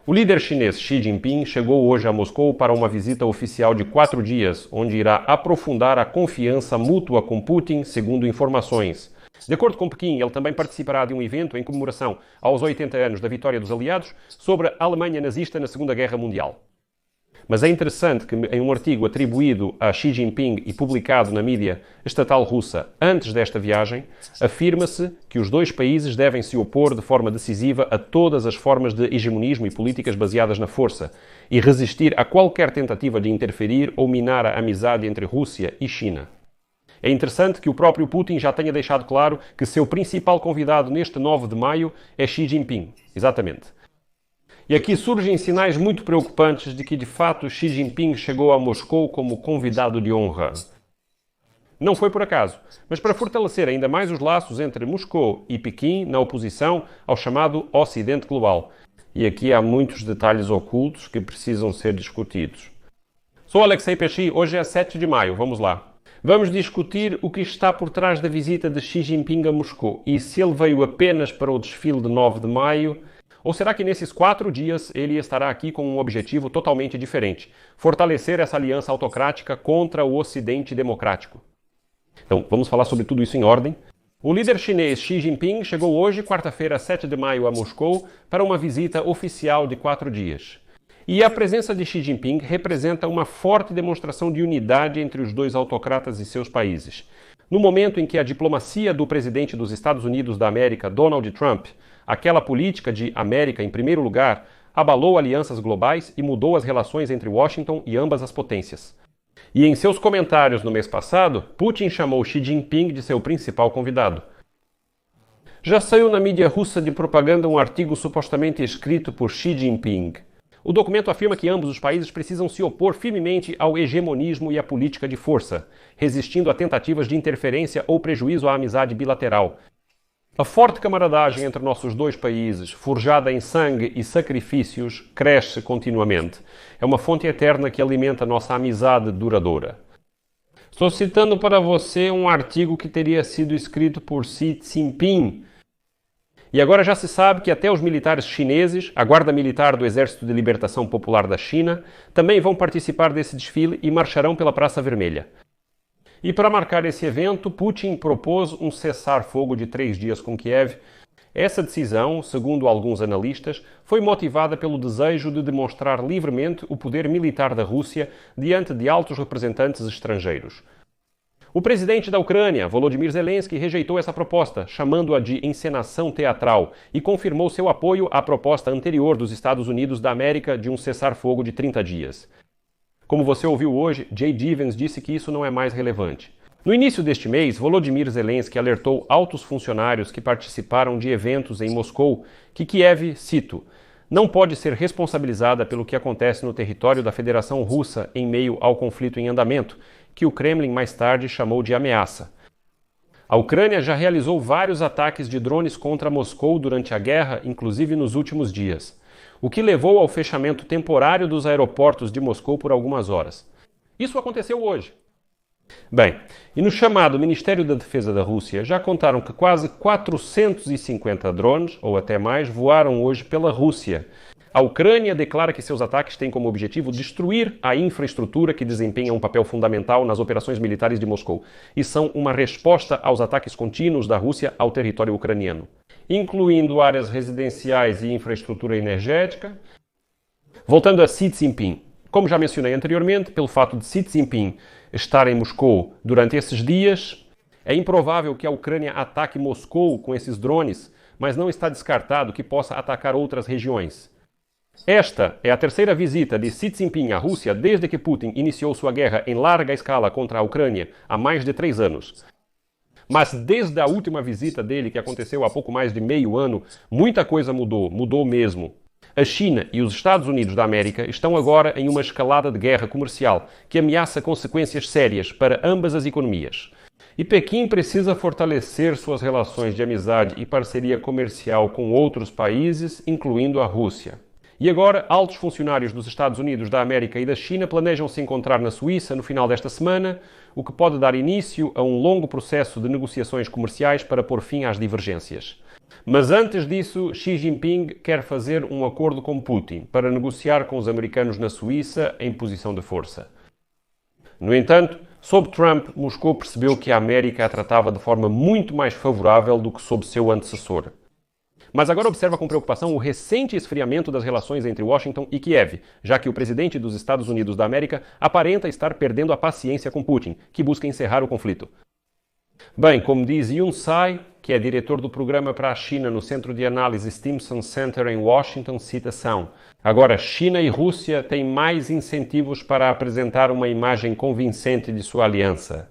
O líder chinês Xi Jinping chegou hoje a Moscou para uma visita oficial de 4 dias, onde irá aprofundar a confiança mútua com Putin, segundo informações. De acordo com Pequim, ele também participará de um evento em comemoração aos 80 anos da vitória dos aliados sobre a Alemanha nazista na Segunda Guerra Mundial. Mas é interessante que, em um artigo atribuído a Xi Jinping e publicado na mídia estatal russa antes desta viagem, afirma-se que os dois países devem se opor de forma decisiva a todas as formas de hegemonismo e políticas baseadas na força e resistir a qualquer tentativa de interferir ou minar a amizade entre Rússia e China. É interessante que o próprio Putin já tenha deixado claro que seu principal convidado neste 9 de maio é Xi Jinping. Exatamente. E aqui surgem sinais muito preocupantes de que, de fato, Xi Jinping chegou a Moscou como convidado de honra. Não foi por acaso, mas para fortalecer ainda mais os laços entre Moscou e Pequim na oposição ao chamado Ocidente Global. E aqui há muitos detalhes ocultos que precisam ser discutidos. Sou Alexei Pechy, hoje é 7 de maio, vamos lá. Vamos discutir o que está por trás da visita de Xi Jinping a Moscou e se ele veio apenas para o desfile de 9 de maio, ou será que nesses 4 dias ele estará aqui com um objetivo totalmente diferente, fortalecer essa aliança autocrática contra o Ocidente democrático. Então, vamos falar sobre tudo isso em ordem. O líder chinês Xi Jinping chegou hoje, quarta-feira, 7 de maio, a Moscou, para uma visita oficial de 4 dias. E a presença de Xi Jinping representa uma forte demonstração de unidade entre os dois autocratas e seus países. No momento em que a diplomacia do presidente dos Estados Unidos da América, Donald Trump, aquela política de América em primeiro lugar, abalou alianças globais e mudou as relações entre Washington e ambas as potências. E em seus comentários no mês passado, Putin chamou Xi Jinping de seu principal convidado. Já saiu na mídia russa de propaganda um artigo supostamente escrito por Xi Jinping. O documento afirma que ambos os países precisam se opor firmemente ao hegemonismo e à política de força, resistindo a tentativas de interferência ou prejuízo à amizade bilateral. A forte camaradagem entre nossos dois países, forjada em sangue e sacrifícios, cresce continuamente. É uma fonte eterna que alimenta nossa amizade duradoura. Estou citando para você um artigo que teria sido escrito por Xi Jinping. E agora já se sabe que até os militares chineses, a Guarda Militar do Exército de Libertação Popular da China, também vão participar desse desfile e marcharão pela Praça Vermelha. E para marcar esse evento, Putin propôs um cessar-fogo de 3 dias com Kiev. Essa decisão, segundo alguns analistas, foi motivada pelo desejo de demonstrar livremente o poder militar da Rússia diante de altos representantes estrangeiros. O presidente da Ucrânia, Volodymyr Zelensky, rejeitou essa proposta, chamando-a de encenação teatral, e confirmou seu apoio à proposta anterior dos Estados Unidos da América de um cessar-fogo de 30 dias. Como você ouviu hoje, J.D. Vance disse que isso não é mais relevante. No início deste mês, Volodymyr Zelensky alertou altos funcionários que participaram de eventos em Moscou que Kiev, cito, não pode ser responsabilizada pelo que acontece no território da Federação Russa em meio ao conflito em andamento, que o Kremlin mais tarde chamou de ameaça. A Ucrânia já realizou vários ataques de drones contra Moscou durante a guerra, inclusive nos últimos dias, o que levou ao fechamento temporário dos aeroportos de Moscou por algumas horas. Isso aconteceu hoje. Bem, e no chamado Ministério da Defesa da Rússia já contaram que quase 450 drones, ou até mais, voaram hoje pela Rússia. A Ucrânia declara que seus ataques têm como objetivo destruir a infraestrutura que desempenha um papel fundamental nas operações militares de Moscou e são uma resposta aos ataques contínuos da Rússia ao território ucraniano, incluindo áreas residenciais e infraestrutura energética. Voltando a Xi Jinping. Como já mencionei anteriormente, pelo fato de Xi Jinping estar em Moscou durante esses dias, é improvável que a Ucrânia ataque Moscou com esses drones, mas não está descartado que possa atacar outras regiões. Esta é a terceira visita de Xi Jinping à Rússia desde que Putin iniciou sua guerra em larga escala contra a Ucrânia há mais de 3 anos. Mas desde a última visita dele, que aconteceu há pouco mais de meio ano, muita coisa mudou mesmo. A China e os Estados Unidos da América estão agora em uma escalada de guerra comercial que ameaça consequências sérias para ambas as economias. E Pequim precisa fortalecer suas relações de amizade e parceria comercial com outros países, incluindo a Rússia. E agora, altos funcionários dos Estados Unidos da América e da China planejam se encontrar na Suíça no final desta semana, o que pode dar início a um longo processo de negociações comerciais para pôr fim às divergências. Mas antes disso, Xi Jinping quer fazer um acordo com Putin para negociar com os americanos na Suíça em posição de força. No entanto, sob Trump, Moscou percebeu que a América a tratava de forma muito mais favorável do que sob seu antecessor. Mas agora observa com preocupação o recente esfriamento das relações entre Washington e Kiev, já que o presidente dos Estados Unidos da América aparenta estar perdendo a paciência com Putin, que busca encerrar o conflito. Bem, como diz Yun Sai, que é diretor do programa para a China no Centro de Análise Stimson Center em Washington, citação: agora, China e Rússia têm mais incentivos para apresentar uma imagem convincente de sua aliança.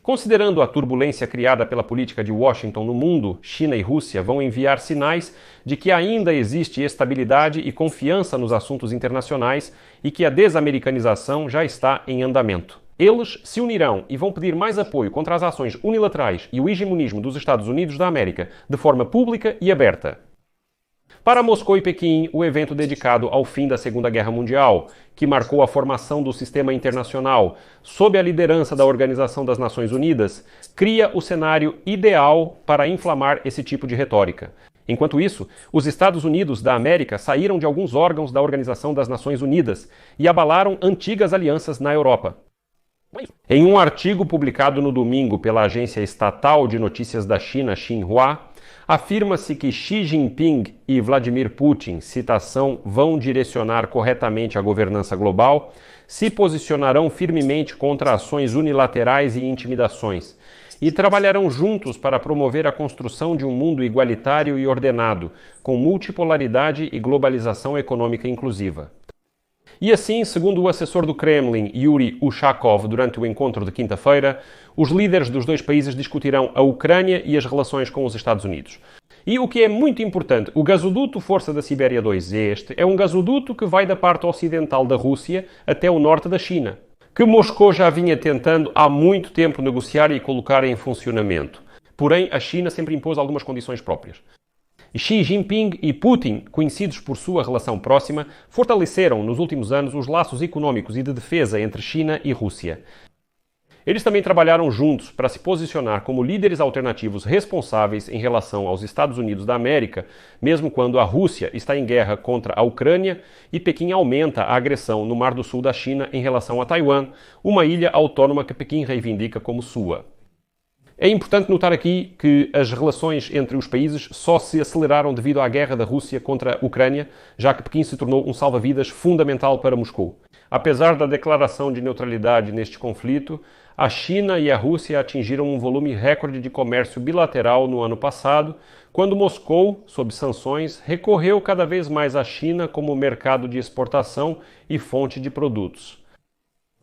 Considerando a turbulência criada pela política de Washington no mundo, China e Rússia vão enviar sinais de que ainda existe estabilidade e confiança nos assuntos internacionais e que a desamericanização já está em andamento. Eles se unirão e vão pedir mais apoio contra as ações unilaterais e o hegemonismo dos Estados Unidos da América, de forma pública e aberta. Para Moscou e Pequim, o evento dedicado ao fim da Segunda Guerra Mundial, que marcou a formação do sistema internacional sob a liderança da Organização das Nações Unidas, cria o cenário ideal para inflamar esse tipo de retórica. Enquanto isso, os Estados Unidos da América saíram de alguns órgãos da Organização das Nações Unidas e abalaram antigas alianças na Europa. Em um artigo publicado no domingo pela agência estatal de notícias da China, Xinhua, afirma-se que Xi Jinping e Vladimir Putin, citação, vão direcionar corretamente a governança global, se posicionarão firmemente contra ações unilaterais e intimidações, e trabalharão juntos para promover a construção de um mundo igualitário e ordenado, com multipolaridade e globalização econômica inclusiva. E assim, segundo o assessor do Kremlin, Yuri Ushakov, durante o encontro de quinta-feira, os líderes dos dois países discutirão a Ucrânia e as relações com os Estados Unidos. E o que é muito importante, o gasoduto Força da Sibéria 2, é um gasoduto que vai da parte ocidental da Rússia até o norte da China, que Moscou já vinha tentando há muito tempo negociar e colocar em funcionamento. Porém, a China sempre impôs algumas condições próprias. Xi Jinping e Putin, conhecidos por sua relação próxima, fortaleceram nos últimos anos os laços econômicos e de defesa entre China e Rússia. Eles também trabalharam juntos para se posicionar como líderes alternativos responsáveis em relação aos Estados Unidos da América, mesmo quando a Rússia está em guerra contra a Ucrânia e Pequim aumenta a agressão no Mar do Sul da China em relação a Taiwan, uma ilha autônoma que Pequim reivindica como sua. É importante notar aqui que as relações entre os países só se aceleraram devido à guerra da Rússia contra a Ucrânia, já que Pequim se tornou um salva-vidas fundamental para Moscou. Apesar da declaração de neutralidade neste conflito, a China e a Rússia atingiram um volume recorde de comércio bilateral no ano passado, quando Moscou, sob sanções, recorreu cada vez mais à China como mercado de exportação e fonte de produtos.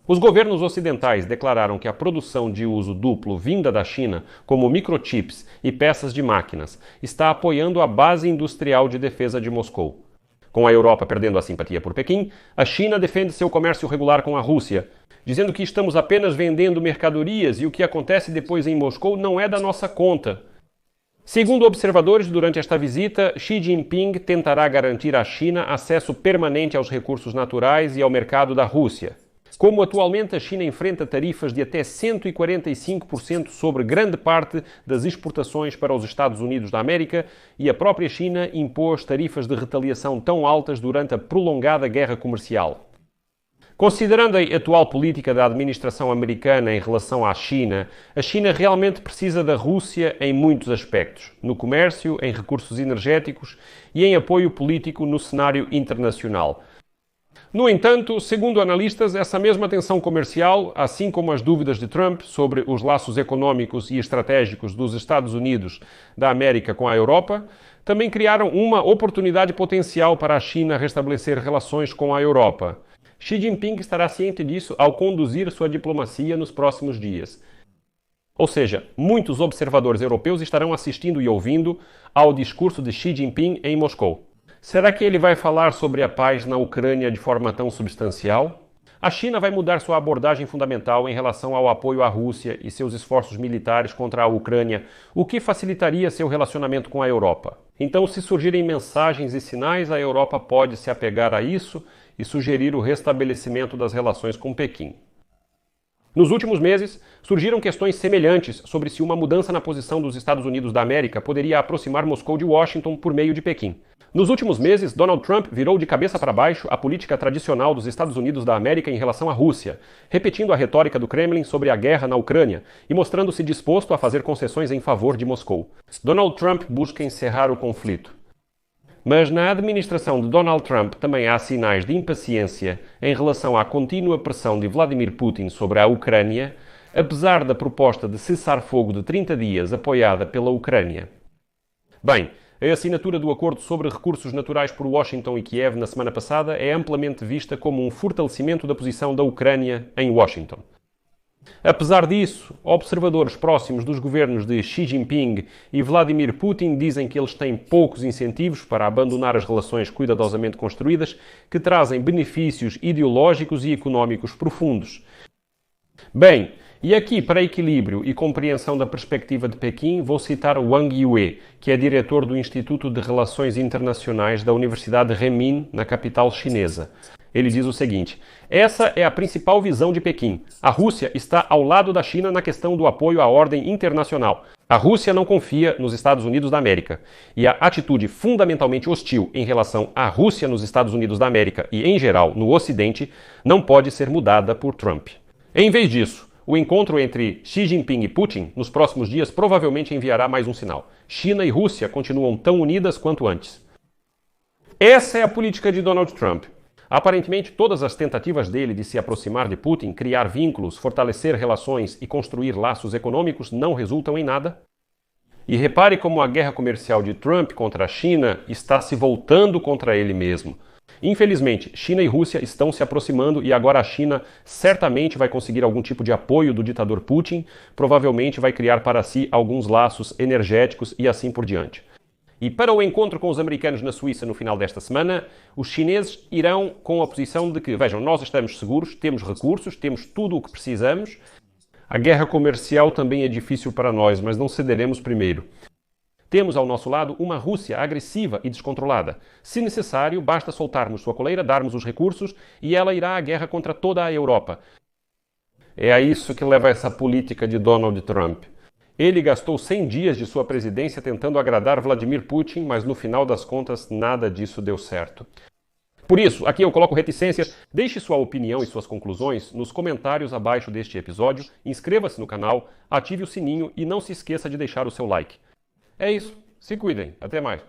Os governos ocidentais declararam que a produção de uso duplo vinda da China, como microchips e peças de máquinas, está apoiando a base industrial de defesa de Moscou. Com a Europa perdendo a simpatia por Pequim, a China defende seu comércio regular com a Rússia, dizendo que estamos apenas vendendo mercadorias e o que acontece depois em Moscou não é da nossa conta. Segundo observadores, durante esta visita, Xi Jinping tentará garantir à China acesso permanente aos recursos naturais e ao mercado da Rússia. Como atualmente a China enfrenta tarifas de até 145% sobre grande parte das exportações para os Estados Unidos da América e a própria China impôs tarifas de retaliação tão altas durante a prolongada guerra comercial. Considerando a atual política da administração americana em relação à China, a China realmente precisa da Rússia em muitos aspectos, no comércio, em recursos energéticos e em apoio político no cenário internacional. No entanto, segundo analistas, essa mesma tensão comercial, assim como as dúvidas de Trump sobre os laços econômicos e estratégicos dos Estados Unidos da América com a Europa, também criaram uma oportunidade potencial para a China restabelecer relações com a Europa. Xi Jinping estará ciente disso ao conduzir sua diplomacia nos próximos dias. Ou seja, muitos observadores europeus estarão assistindo e ouvindo ao discurso de Xi Jinping em Moscou. Será que ele vai falar sobre a paz na Ucrânia de forma tão substancial? A China vai mudar sua abordagem fundamental em relação ao apoio à Rússia e seus esforços militares contra a Ucrânia, o que facilitaria seu relacionamento com a Europa. Então, se surgirem mensagens e sinais, a Europa pode se apegar a isso e sugerir o restabelecimento das relações com Pequim. Nos últimos meses, surgiram questões semelhantes sobre se uma mudança na posição dos Estados Unidos da América poderia aproximar Moscou de Washington por meio de Pequim. Nos últimos meses, Donald Trump virou de cabeça para baixo a política tradicional dos Estados Unidos da América em relação à Rússia, repetindo a retórica do Kremlin sobre a guerra na Ucrânia e mostrando-se disposto a fazer concessões em favor de Moscou. Donald Trump busca encerrar o conflito. Mas na administração de Donald Trump também há sinais de impaciência em relação à contínua pressão de Vladimir Putin sobre a Ucrânia, apesar da proposta de cessar-fogo de 30 dias apoiada pela Ucrânia. Bem, a assinatura do acordo sobre recursos naturais por Washington e Kiev na semana passada é amplamente vista como um fortalecimento da posição da Ucrânia em Washington. Apesar disso, observadores próximos dos governos de Xi Jinping e Vladimir Putin dizem que eles têm poucos incentivos para abandonar as relações cuidadosamente construídas que trazem benefícios ideológicos e económicos profundos. Bem, e aqui, para equilíbrio e compreensão da perspectiva de Pequim, vou citar Wang Yue, que é diretor do Instituto de Relações Internacionais da Universidade Renmin, na capital chinesa. Ele diz o seguinte: essa é a principal visão de Pequim. A Rússia está ao lado da China na questão do apoio à ordem internacional. A Rússia não confia nos Estados Unidos da América. E a atitude fundamentalmente hostil em relação à Rússia nos Estados Unidos da América e, em geral, no Ocidente, não pode ser mudada por Trump. Em vez disso, o encontro entre Xi Jinping e Putin nos próximos dias provavelmente enviará mais um sinal. China e Rússia continuam tão unidas quanto antes. Essa é a política de Donald Trump. Aparentemente, todas as tentativas dele de se aproximar de Putin, criar vínculos, fortalecer relações e construir laços econômicos não resultam em nada. E repare como a guerra comercial de Trump contra a China está se voltando contra ele mesmo. Infelizmente, China e Rússia estão se aproximando e agora a China certamente vai conseguir algum tipo de apoio do ditador Putin, provavelmente vai criar para si alguns laços energéticos e assim por diante. E para o encontro com os americanos na Suíça no final desta semana, os chineses irão com a posição de que, vejam, nós estamos seguros, temos recursos, temos tudo o que precisamos. A guerra comercial também é difícil para nós, mas não cederemos primeiro. Temos ao nosso lado uma Rússia agressiva e descontrolada. Se necessário, basta soltarmos sua coleira, darmos os recursos e ela irá à guerra contra toda a Europa. É a isso que leva essa política de Donald Trump. Ele gastou 100 dias de sua presidência tentando agradar Vladimir Putin, mas no final das contas nada disso deu certo. Por isso, aqui eu coloco reticências. Deixe sua opinião e suas conclusões nos comentários abaixo deste episódio, inscreva-se no canal, ative o sininho e não se esqueça de deixar o seu like. É isso. Se cuidem. Até mais.